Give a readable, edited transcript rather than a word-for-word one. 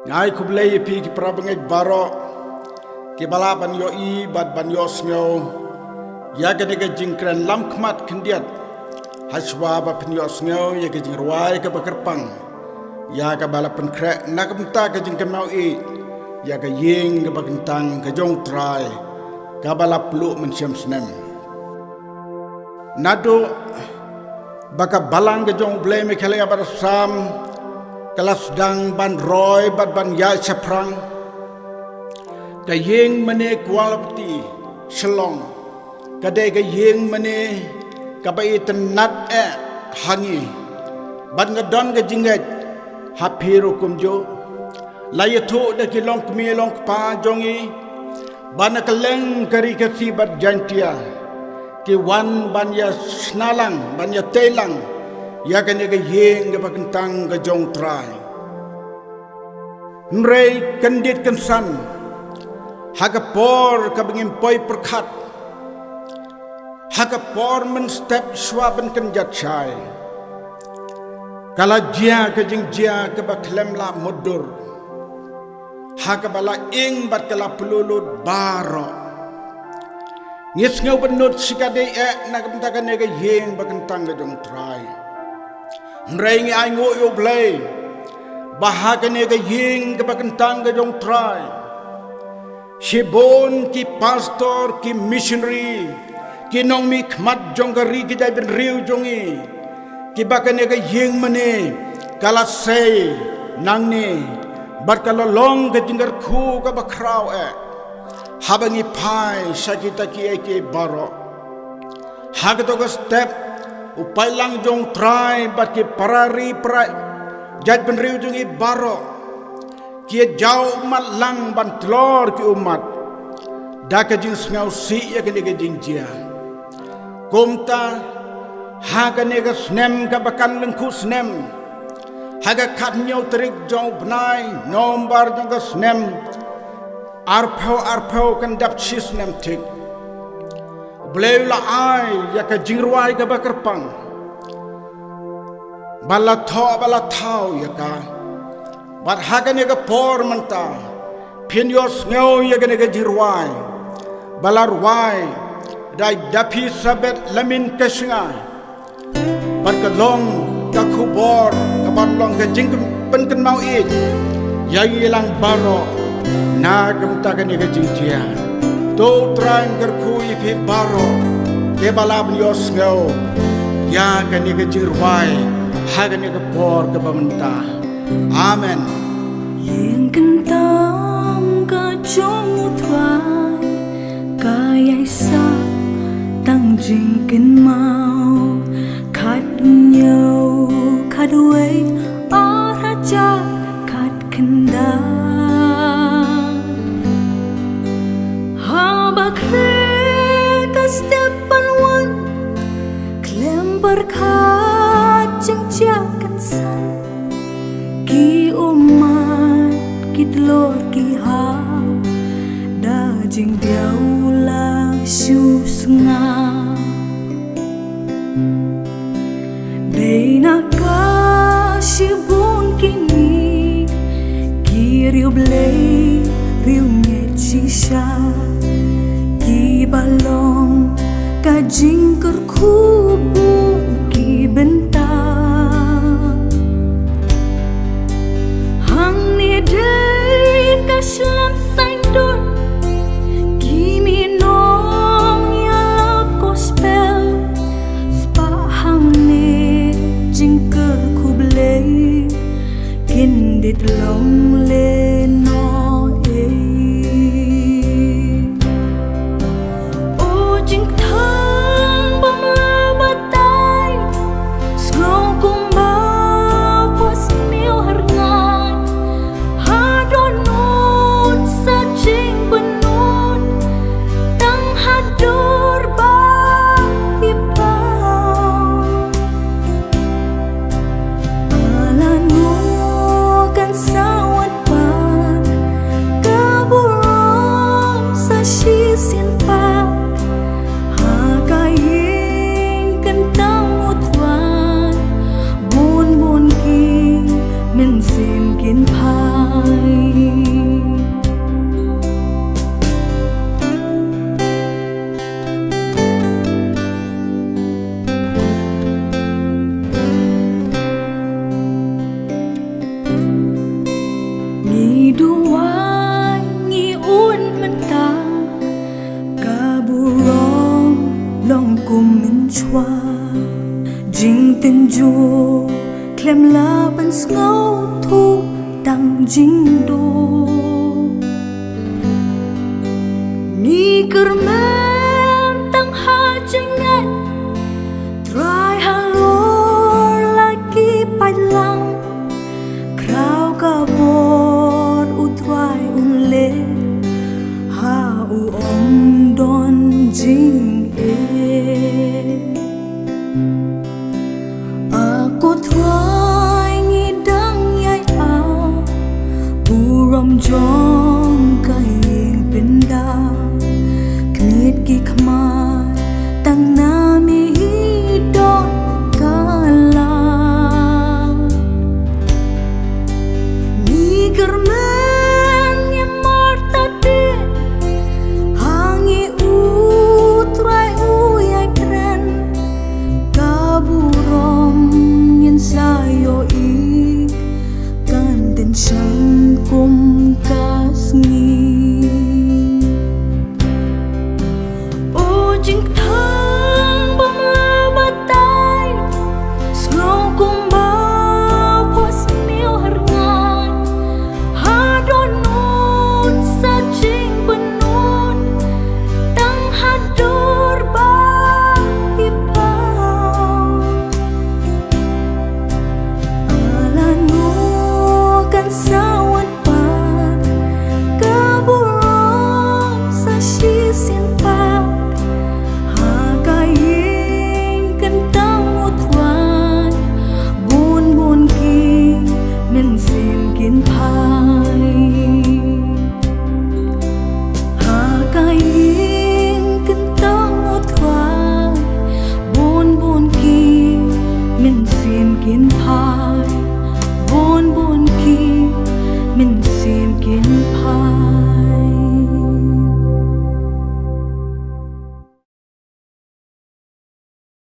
Ngai kublai pi ki prabangai baro ki bala ban yo I bad ban yo snyo ya ga de jingkran lam khmat khndiat haswa ba pin yo snyo ya ga jingruai ka bakarpang ya ga bala pen khre nakamta ka jingkan mau I ya ga yeng ga bagantang ka jong trai ka bala plu men syam snem nado baka balang ga jong blai me khale ya bar sam kelas dang ban roy bat ban ya chaprang ka yeng mane quality shalong ka de ga yeng mane ka bai tenat hangi ban ga don ga jingat hapiro kumjo layatho de ki long mi long pa jongi ban ka leng kari ka si bat jantia ki wan ban ya snalang ban ya telang ya kan ga yeng ga bakentang ga jong trai nrei kandit kan san haga por ka bingin poi perkhat haga por men step swaben kan jat chai kala jia ka jing jia ka baklem la modur haga bala ing bat kala pululut baro ngis ngau benut sikade na ka ga ne ga yeng bakentang ga jong trai nrei ai ngo yo blai bahagane ga yeng ga bakantang ga jong trai shibon ki pastor ki missionary ki nong mi khmat jong ga ri ki dai ben riu jongi ki bakane ga yeng mane kala sei nang ni bar kala long ga jingar khu ga bakrau habangi phai sakita ki ke baro hagto ga step upai lang jong trai bat ki parari prai jaj ben riu jongi baro ki jau umat lang ban tlor ki umat daka jing ngau si ya ke ga jing jia komta haga ne ga snem ka bakan lengku snem haga khat nyau trik jong bnai nombar jong ga snem arpau kan dap chi snem tik Blela ai ya ka jingruai ka bakarpang bala thau ya ka bat hagane ka por manta pin yos ngau ya ka ga jirwai balar wai dai dapi sabet lamin kasnga bat ka long ka khubor ka ban long ka jing pen kan mau I ya ilang baro na gam ta ka ne ga jingtia to trang gerkui pi baro ke balab yos ngau ya ka ni ga jirwai ha ga ni ga por ka bamenta amen yeng kentang ka jong thwai ka yai sa tang jing kin mau khat nhau khat wei a ra cha khat kenda Bakreta stepan wan klem berkat jengjakan san ki umat ki telur ki ha da jeng diaulang shu senga deina ka shibun kini ki riu blei riu nge chisha balong ka jingker kubu ki bentang hang ni dei ka slam sain dor ki minong ya gospel spa hang ni jingker kublei kindit long le no sawat pa du klem la ban ngau thu tang jing do ni kermen tang ha jengat try halor lagi padlang krau kabor utwai unle ha u om don jing aku try ngidang yai a burom jong kai benda knit ki khma tang na mi don kala ni germen yang marta de hangi utrai uyai kren kaburom yin sayo i kan den shan kum kas